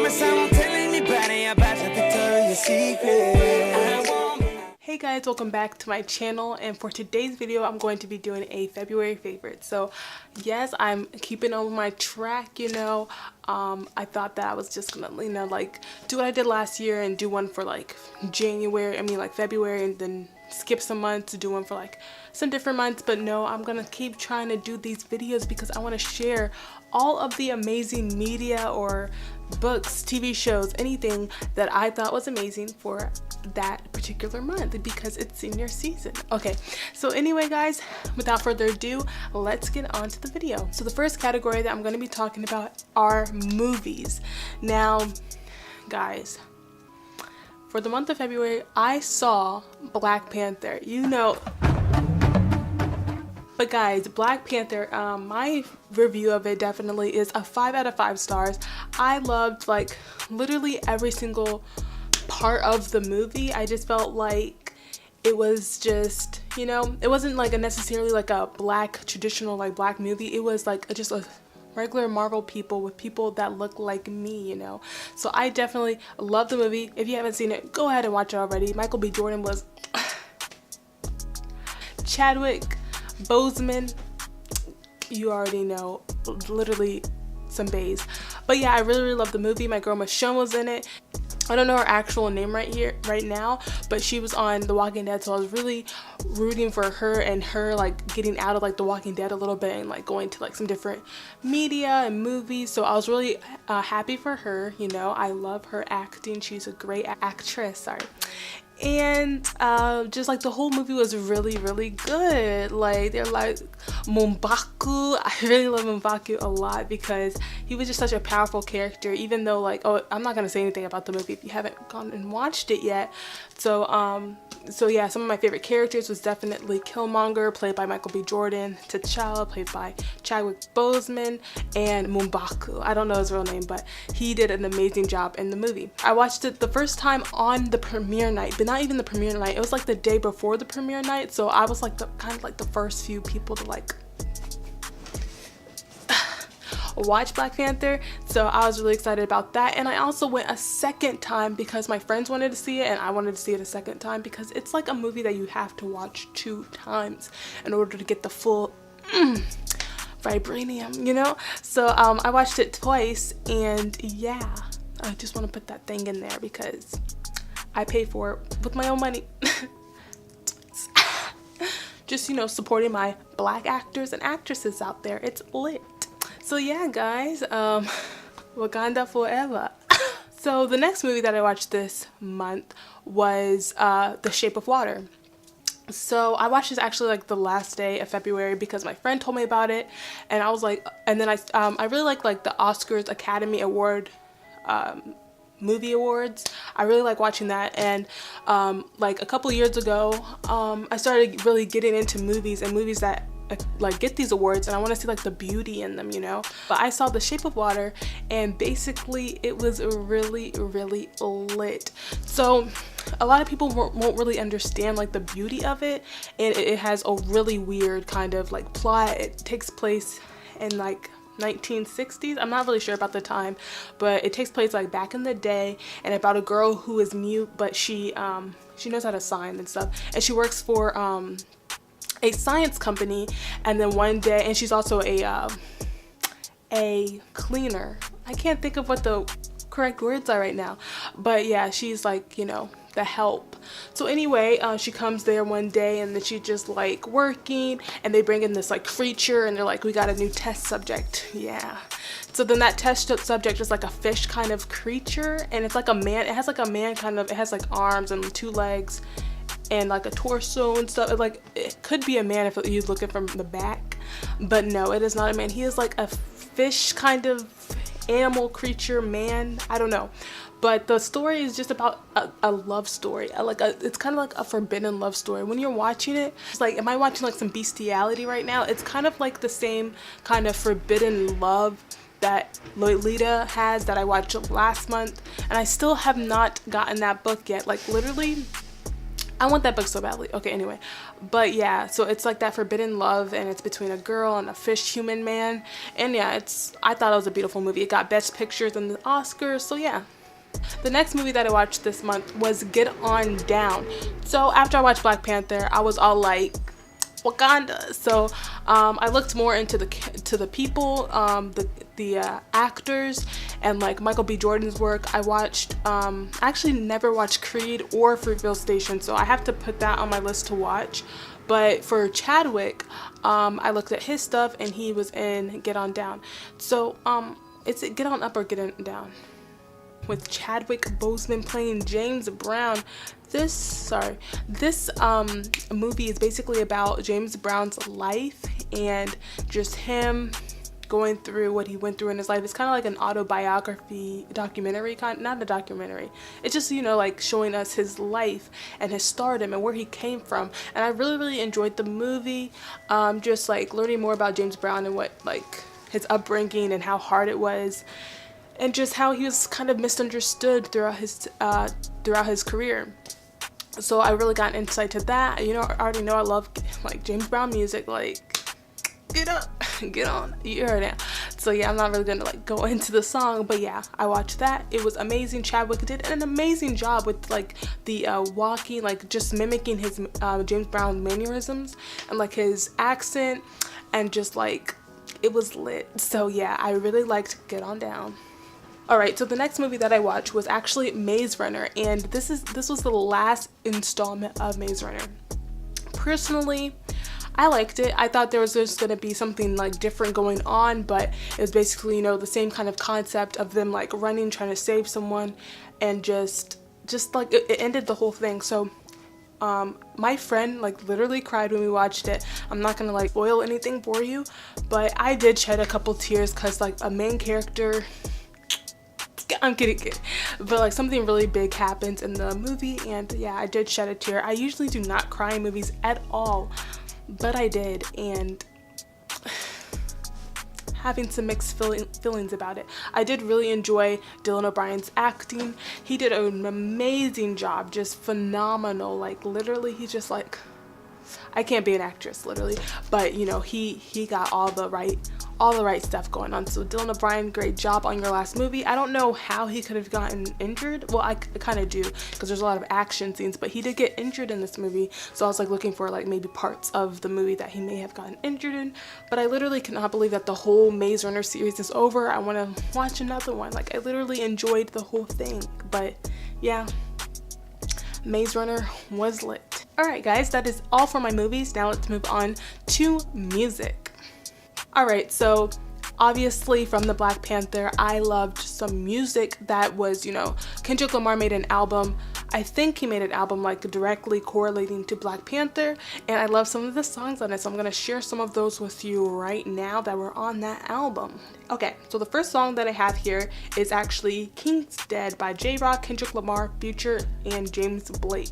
promise I won't tell anybody about your Victoria's Secret. Hey guys, welcome back to my channel, and for today's video I'm going to be doing a February favorite. So yes, I'm keeping on my track, you know. I thought that I was just gonna, you know, like do what I did last year and do one for like February, and then skip some months to do one for like some different months. But no, I'm gonna keep trying to do these videos because I want to share all of the amazing media or books, TV shows, anything that I thought was amazing for that particular month because it's senior season. Okay, so anyway guys, without further ado, let's get on to the video. So the first category that I'm going to be talking about are movies. Now guys, for the month of February I saw Black Panther, you know. But guys, Black Panther, my review of it definitely is a 5 out of 5 stars. I loved like literally every single part of the movie. I just felt like it was just, you know, it wasn't like necessarily like a black traditional like black movie. It was like just a regular Marvel people with people that look like me, you know. So I definitely love the movie. If you haven't seen it, go ahead and watch it already. Michael B. Jordan was Chadwick Boseman, you already know, literally some bays. But yeah, I really love the movie. My girl Michonne was in it. I don't know her actual name right now, but she was on The Walking Dead, so I was really rooting for her and her like getting out of like The Walking Dead a little bit and like going to like some different media and movies. So I was really happy for her, you know. I love her acting. She's a great actress, sorry. And just like the whole movie was really good. Like they're like M'Baku. I really love M'Baku a lot because he was just such a powerful character, even though like, oh, I'm not gonna say anything about the movie if you haven't gone and watched it yet. So yeah, some of my favorite characters was definitely Killmonger, played by Michael B. Jordan, T'Challa, played by Chadwick Boseman, and M'Baku. I don't know his real name, but he did an amazing job in the movie. I watched it the first time on the premiere night, but not even the premiere night. It was like the day before the premiere night, so I was like kind of like the first few people to like watch Black Panther, so I was really excited about that. And I also went a second time because my friends wanted to see it and I wanted to see it a second time because it's like a movie that you have to watch 2 times in order to get the full vibranium, you know. So I watched it twice, and yeah, I just want to put that thing in there because I paid for it with my own money. Just, you know, supporting my black actors and actresses out there. It's lit. So yeah guys, Wakanda forever. So the next movie that I watched this month was The Shape of Water. So I watched this actually like the last day of February because my friend told me about it, and I was like, and then I really like the Oscars Academy Award movie awards. I really like watching that, and like a couple years ago I started really getting into movies and movies that like get these awards, and I want to see like the beauty in them, you know. But I saw The Shape of Water, and basically it was really lit. So a lot of people won't really understand like the beauty of it, and it has a really weird kind of like plot. It takes place in like 1960s. I'm not really sure about the time, but it takes place like back in the day, and about a girl who is mute, but she knows how to sign and stuff, and she works for a science company. And then one day, and she's also a cleaner. I can't think of what the correct words are right now, but yeah, she's like, you know, the help. So anyway, she comes there one day, and then she's just like working, and they bring in this like creature, and they're like, we got a new test subject. Yeah. So then that test subject is like a fish kind of creature, and it's like a man. It has like a man kind of, it has like arms and 2 legs and like a torso and stuff. It could be a man if you're looking from the back, but no, it is not a man. He is like a fish kind of animal creature man. I don't know, but the story is just about a love story. It's kind of like a forbidden love story. When you're watching it, it's like, am I watching like some bestiality right now? It's kind of like the same kind of forbidden love that Lolita has that I watched last month, and I still have not gotten that book yet. Like literally I want that book so badly. Okay, anyway. But yeah, so it's like that forbidden love, and it's between a girl and a fish human man. And yeah, I thought it was a beautiful movie. It got Best Pictures in the Oscars, so yeah. The next movie that I watched this month was Get On Down. So after I watched Black Panther, I was all like, Wakanda. So I looked more into the people, the actors, and like Michael B. Jordan's work. I watched, I actually never watched Creed or Fruitvale Station, so I have to put that on my list to watch. But for Chadwick, I looked at his stuff, and he was in Get On Down. So is it Get On Up or Get On Down? With Chadwick Boseman playing James Brown. This movie is basically about James Brown's life and just him going through what he went through in his life. It's kind of like an autobiography documentary, not a documentary. It's just, you know, like showing us his life and his stardom and where he came from. And I really enjoyed the movie. Just like learning more about James Brown and what like his upbringing and how hard it was. And just how he was kind of misunderstood throughout his career. So I really got insight to that. You know, I already know I love like James Brown music, like get up, get on, you heard it. So yeah, I'm not really gonna like go into the song, but yeah, I watched that. It was amazing. Chadwick did an amazing job with like the walking, like just mimicking his James Brown mannerisms and like his accent, and just like it was lit. So yeah, I really liked Get On Down. Alright, so the next movie that I watched was actually Maze Runner, and this was the last installment of Maze Runner. Personally, I liked it. I thought there was just going to be something like different going on, but it was basically, you know, the same kind of concept of them like running, trying to save someone, and just like it ended the whole thing. So my friend like literally cried when we watched it. I'm not gonna like spoil anything for you, but I did shed a couple tears because like a main character, I'm kidding, but like something really big happens in the movie, and yeah, I did shed a tear. I usually do not cry in movies at all, but I did, and having some mixed feelings about it. I did really enjoy Dylan O'Brien's acting. He did an amazing job, just phenomenal. Like literally, he's just like, I can't be an actress literally, but you know, he got all the right stuff going on. So Dylan O'Brien, great job on your last movie. I don't know how he could have gotten injured. Well, I kind of do, because there's a lot of action scenes, but he did get injured in this movie. So I was like looking for like maybe parts of the movie that he may have gotten injured in. But I literally cannot believe that the whole Maze Runner series is over. I want to watch another one. Like I literally enjoyed the whole thing. But yeah, Maze Runner was lit. Alright guys, that is all for my movies. Now let's move on to music. Alright, so obviously from the Black Panther, I loved some music that was, you know, Kendrick Lamar made an album. I think he made an album like directly correlating to Black Panther, and I love some of the songs on it, so I'm gonna share some of those with you right now that were on that album. Okay, so the first song that I have here is actually King's Dead by J-Rock, Kendrick Lamar, Future, and James Blake.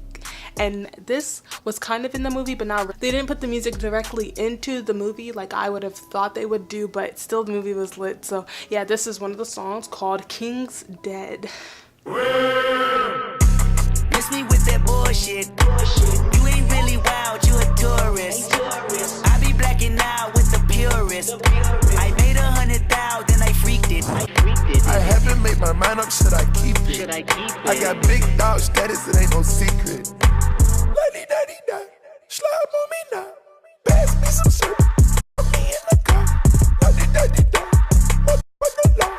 And this was kind of in the movie, but not, they didn't put the music directly into the movie like I would have thought they would do, but still the movie was lit. So yeah, this is one of the songs called King's Dead. Miss me with that bullshit. You ain't really wild, you a tourist. I be blacking out with the purist. I made 100,000, I freaked it. I haven't made my mind up, should I keep it? I got big dog status, it ain't no secret. La-dee-da-dee-da, slide on me now. Pass me some syrup, put me in the car. La-dee-da-dee-da, motherfucker law.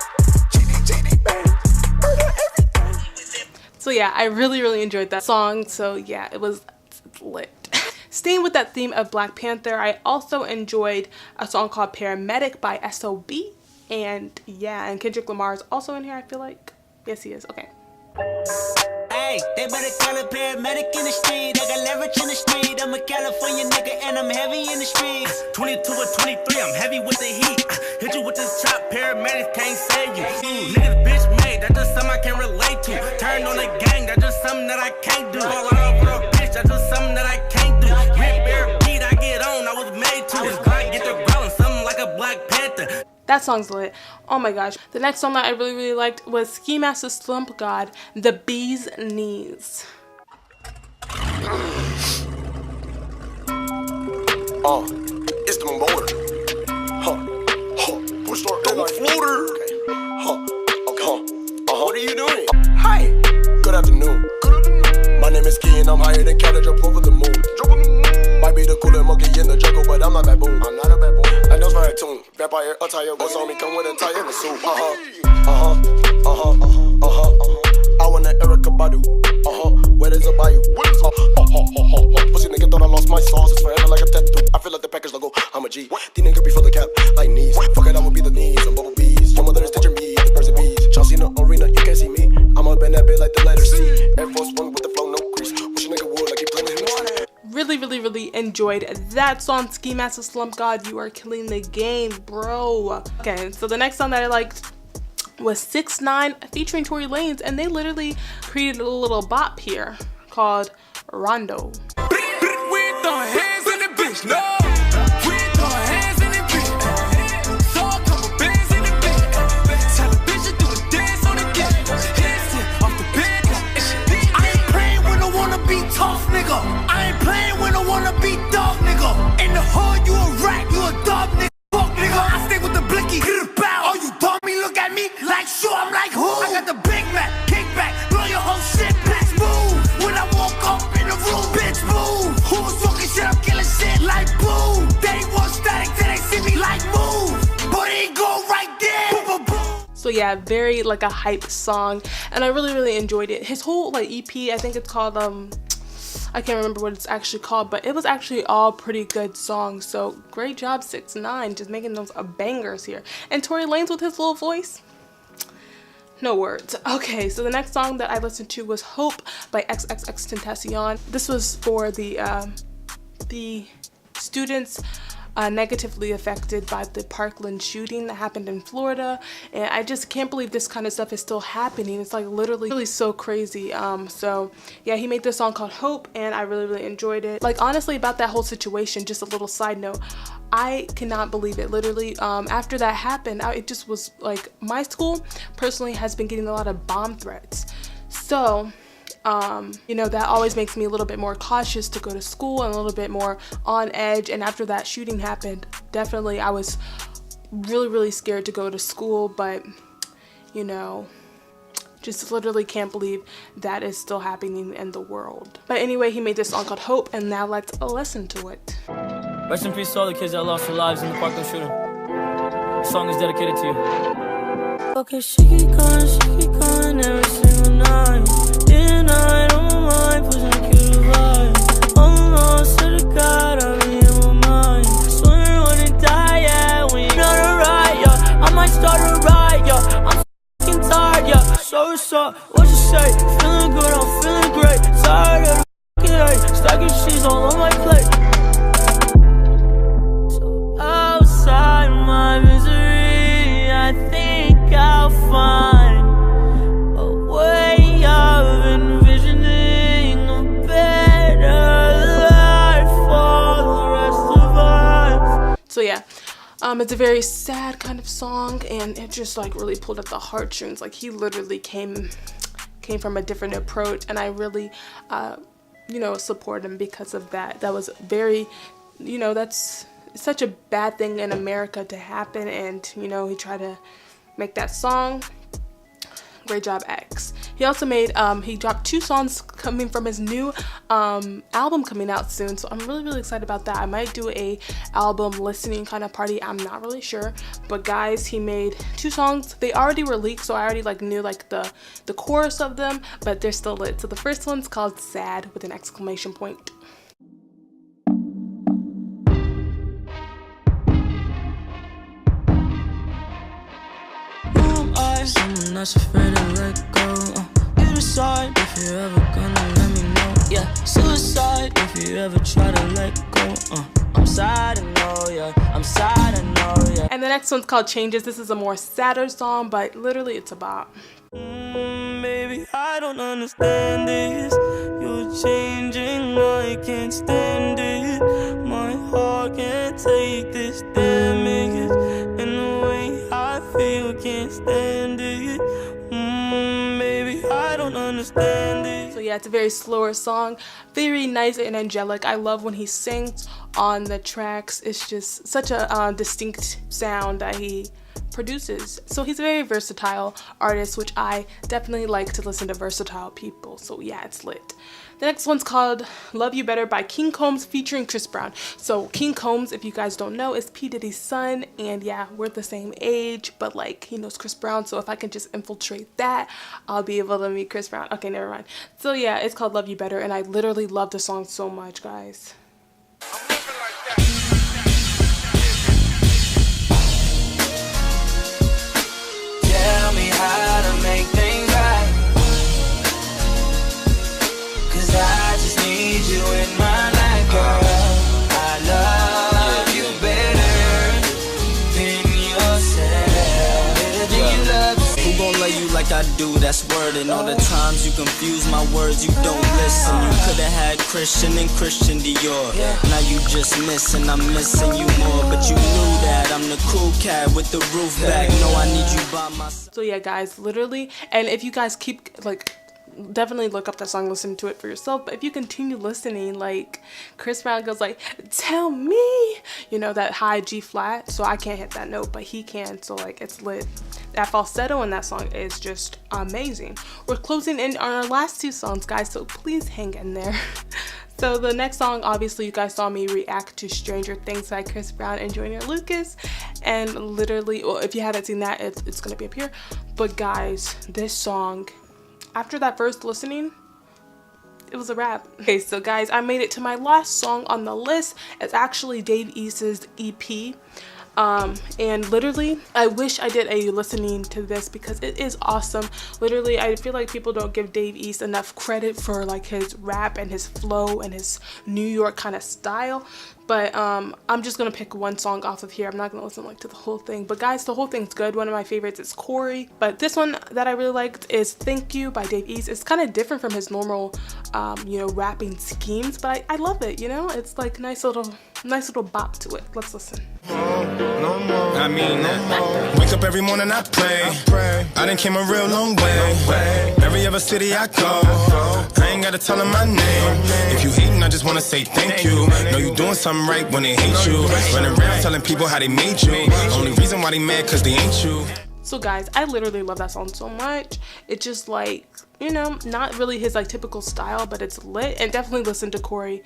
GD bang, murder everything. So yeah, I really enjoyed that song. So yeah, it's lit. Staying with that theme of Black Panther, I also enjoyed a song called Paramedic by S.O.B. And yeah, and Kendrick Lamar is also in here, I feel like. Yes, he is. Okay. Hey, they better call a paramedic in the street. I got leverage in the street. I'm a California nigga and I'm heavy in the streets. 22 or 23, I'm heavy with the heat. Hit you with this chop, paramedics can't save you. Niggas bitch made, that's just something I can relate to. Turn on the gang, that's just something that I can't do. Fall out for a bitch, that's just something that I can't do. Rip air beat, I get on, I was made to. This guy get the growling, something like a Black Panther. That song's lit. Oh my gosh. The next song that I really liked was Ski Mask Slump God, The Bee's Knees. It's the motor. Push start double floater. What are you doing? Hi. Good afternoon. My name is Key and I'm higher than Cat. I jump over the moon. Might be the cooler monkey in the jungle, but I'm not baboon. I'm not a baboon. I know my tune. Vampire attire. What's on me? Come with a tie and a suit. I want an Erica Badu. Where there's a bayou. Pussy nigga thought I lost my sauce. It's forever like a tattoo. I feel like the package logo. I'm a G. The nigga be for the cap like knees. Fuck it, I'ma be the knees. I'm bubble bees. Your mother is teaching me the birds and bees. Chelsea in the arena, you can't see me. I'm up in that bit like the letter C. Air Force One with the flow, no grease. Wish a nigga would like he playing in the Really enjoyed that song. Ski Master Slump God, you are killing the game, bro. Okay, so the next song that I liked was 6ix9ine featuring Tory Lanez, and they literally created a little bop here called Rondo. So yeah, very like a hype song, and I really enjoyed it. His whole like EP, I think it's called I can't remember what it's actually called, but it was actually all pretty good songs. So great job 6ix9ine, just making those bangers here. And Tory Lanez with his little voice, no words. Okay, so the next song that I listened to was Hope by XXXTentacion. This was for the students negatively affected by the Parkland shooting that happened in Florida, and I just can't believe this kind of stuff is still happening. It's like literally really so crazy. So yeah, he made this song called Hope, and I really enjoyed it. Like honestly, about that whole situation, just a little side note, I cannot believe it. Literally after that happened, it just was like, my school personally has been getting a lot of bomb threats, so you know, that always makes me a little bit more cautious to go to school and a little bit more on edge. And after that shooting happened, definitely I was really scared to go to school, but you know, just literally can't believe that is still happening in the world. But anyway, he made this song called Hope, and now let's listen to it. Rest in peace to all the kids that lost their lives in the Parkland shooting. This song is dedicated to you. Okay, she keep calling every single night. Night on my mind, pushing a cute vibe. Almost to the God, I'm in my mind. Swear when it die, yeah, when you're not alright, yeah. I might start a riot, yeah. I'm f***ing tired, yeah. So what's up, what you say? Feeling good, I'm feeling great. Tired of the f***ing hate. Stacking cheese all on my plate. So outside my misery, I think I'll find a way of envisioning a better life for the rest of us. So yeah, it's a very sad kind of song, and it just like really pulled at the heartstrings. Like he literally came from a different approach, and I really you know, support him because of that. That was very, you know, that's such a bad thing in America to happen, and you know, he tried to make that song. Great job, X. He also made he dropped 2 songs coming from his new album coming out soon, so I'm really excited about that. I might do a album listening kind of party, I'm not really sure, but guys, he made 2 songs. They already were leaked, so I already like knew like the chorus of them, but they're still lit. So the first one's called Sad with an exclamation point. Someone that's afraid to let go. You decide if you're ever gonna let me know. Yeah, suicide if you ever try to let go. I'm sad, I know, yeah. I'm sad, I know, yeah. And the next one's called Changes. This is a more sadder song, but literally it's about baby, I don't understand this. You're changing, I can't stand it. My heart can't take this damage, and the way I feel can't stand it. Baby, I don't don't understand it. So yeah, it's a very slower song, very nice and angelic. I love when he sings on the tracks. It's just such a distinct sound that he produces. So he's a very versatile artist, which I definitely like to listen to versatile people. So yeah, it's lit. The next one's called Love You Better by King Combs featuring Chris Brown. So King Combs, if you guys don't know, is P. Diddy's son, and yeah, we're the same age, but like he knows Chris Brown, so if I can just infiltrate that, I'll be able to meet Chris Brown. Okay, never mind. So yeah, it's called Love You Better, and I literally love the song so much, guys. Tell me how to make things right, 'cause I just need you in my life, girl. I love you better than yourself, better than you love yourself. Who gon' love you like I do? That's word. And all the times you confuse my words, you don't listen. You coulda had Christian and Christian Dior. Now you just missing, I'm missing you more. But you knew that I'm the cool cat with the roof back. No, I need you by my side. So yeah, guys, literally, and if you guys keep like, definitely look up that song, listen to it for yourself. But if you continue listening, like Chris Brown goes like, tell me, you know, that high G flat. So I can't hit that note, but he can. So like, it's lit. That falsetto in that song is just amazing. We're closing in on our last two songs, guys, so please hang in there. So the next song, obviously you guys saw me react to Stranger Things by Chris Brown and Joyner Lucas, and literally, well, if you haven't seen that, it's gonna be up here. But guys, this song, after that first listening, it was a wrap. Okay, so guys, I made it to my last song on the list. It's actually Dave East's EP. And literally, I wish I did a listening to this because it is awesome. Literally, I feel like people don't give Dave East enough credit for like his rap and his flow and his New York kind of style. But I'm just gonna pick one song off of here. I'm not gonna listen like to the whole thing. But guys, the whole thing's good. One of my favorites is Corey. But this one that I really liked is Thank You by Dave East. It's kind of different from his normal, you know, rapping schemes. But I love it. You know, it's like nice little bop to it. Let's listen. I mean that. Wake up every morning, I pray. I done came a real long way. Every other city I go, I ain't gotta tell them my name. If you hating, I just wanna say thank you. Know you doing something right when they hate you. Running around telling people how they made you. Only reason why they mad, 'cause they ain't you. So guys, I literally love that song so much. It's just like, you know, not really his like typical style, but it's lit. And definitely listen to Corey.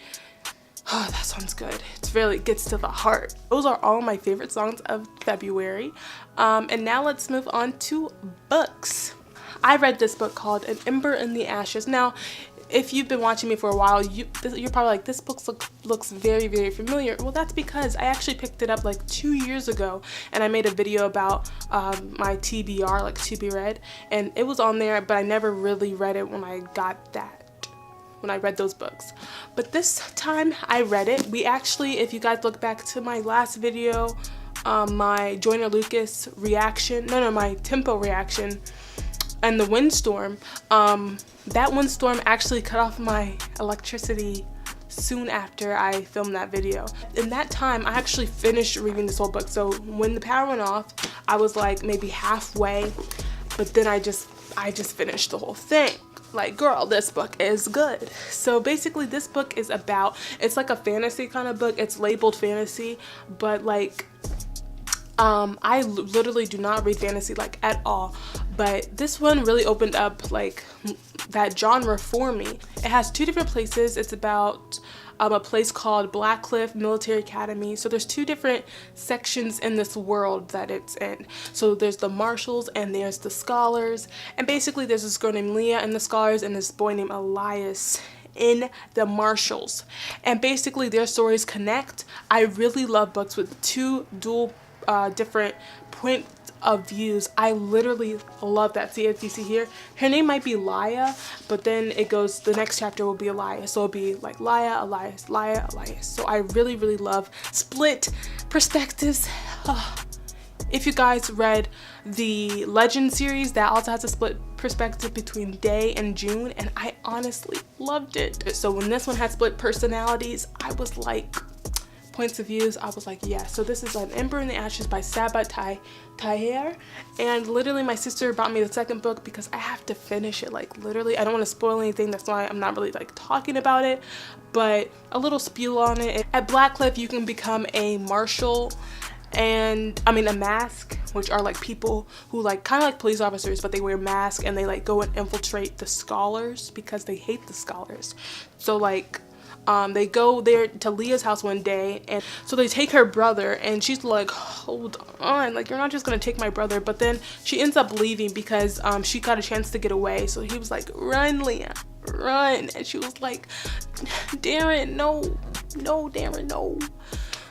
Oh, that song's good. It's really, it gets to the heart. Those are all my favorite songs of February. And now let's move on to books. I read this book called An Ember in the Ashes. Now, if you've been watching me for a while, you're probably like, this book looks very, very familiar. Well, that's because I actually picked it up like 2 years ago, and I made a video about my TBR, like to be read, and it was on there, but I never really read it when I read those books. But this time I read it. We actually, if you guys look back to my last video, my Joyner Lucas reaction, my tempo reaction, and the windstorm, that windstorm actually cut off my electricity soon after I filmed that video. In that time, I actually finished reading this whole book. So when the power went off, I was like maybe halfway, but then I just finished the whole thing. Like, girl, this book is good. So basically this book is about, it's like a fantasy kind of book. It's labeled fantasy, but like, I literally do not read fantasy like at all, but this one really opened up like that genre for me. It has two different places. It's about a place called Blackcliff Military Academy. So there's two different sections in this world that it's in. So there's the Marshals and there's the Scholars. And basically there's this girl named Leah in the Scholars and this boy named Elias in the Marshals. And basically their stories connect. I really love books with two dual different point of views. I literally love that. See, as you see here, her name might be Laya, but then it goes, the next chapter will be Elias, so it'll be like Laya, Elias, Laya, Elias. So I really, really love split perspectives. If you guys read the Legend series, that also has a split perspective between Day and June, and I honestly loved it. So when this one had split personalities, I was like, points of views, I was like, yeah. So this is an Ember in the Ashes by Tayler, and literally my sister bought me the second book because I have to finish it. Like literally, I don't want to spoil anything, that's why I'm not really like talking about it, but a little spiel on it. At Blackcliff you can become a marshal, and I mean a mask, which are like people who like kind of like police officers, but they wear masks and they like go and infiltrate the scholars because they hate the scholars. So like they go there to Leah's house one day, and so they take her brother, and she's like, hold on, like you're not just gonna take my brother. But then she ends up leaving because she got a chance to get away. So he was like, run Leah, run. And she was like, Darren, no, Darren, no.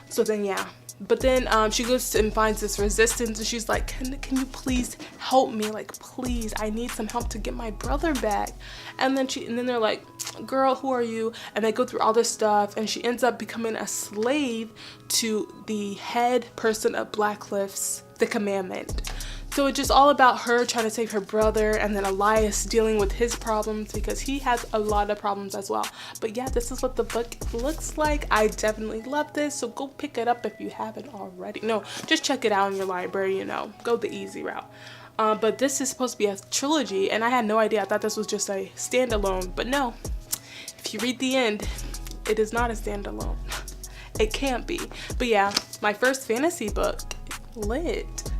So then yeah, but then she goes and finds this resistance, and she's like, can you please help me, like please, I need some help to get my brother back. And then they're like, girl, who are you? And they go through all this stuff, and she ends up becoming a slave to the head person of Blackcliff's The Commandment. So it's just all about her trying to save her brother, and then Elias dealing with his problems because he has a lot of problems as well. But yeah, this is what the book looks like. I definitely love this, so go pick it up if you haven't already. No, just check it out in your library, you know, go the easy route. But this is supposed to be a trilogy, and I had no idea. I thought this was just a standalone, but no. If you read the end, it is not a standalone. It can't be. But yeah, my first fantasy book, lit.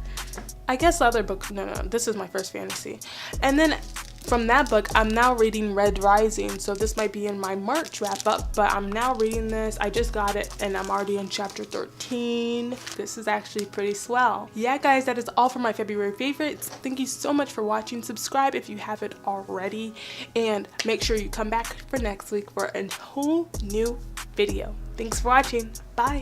I guess the other book, no, this is my first fantasy. And then from that book, I'm now reading Red Rising. So this might be in my March wrap up, but I'm now reading this. I just got it and I'm already in chapter 13. This is actually pretty swell. Yeah, guys, that is all for my February favorites. Thank you so much for watching. Subscribe if you haven't already, and make sure you come back for next week for a whole new video. Thanks for watching. Bye.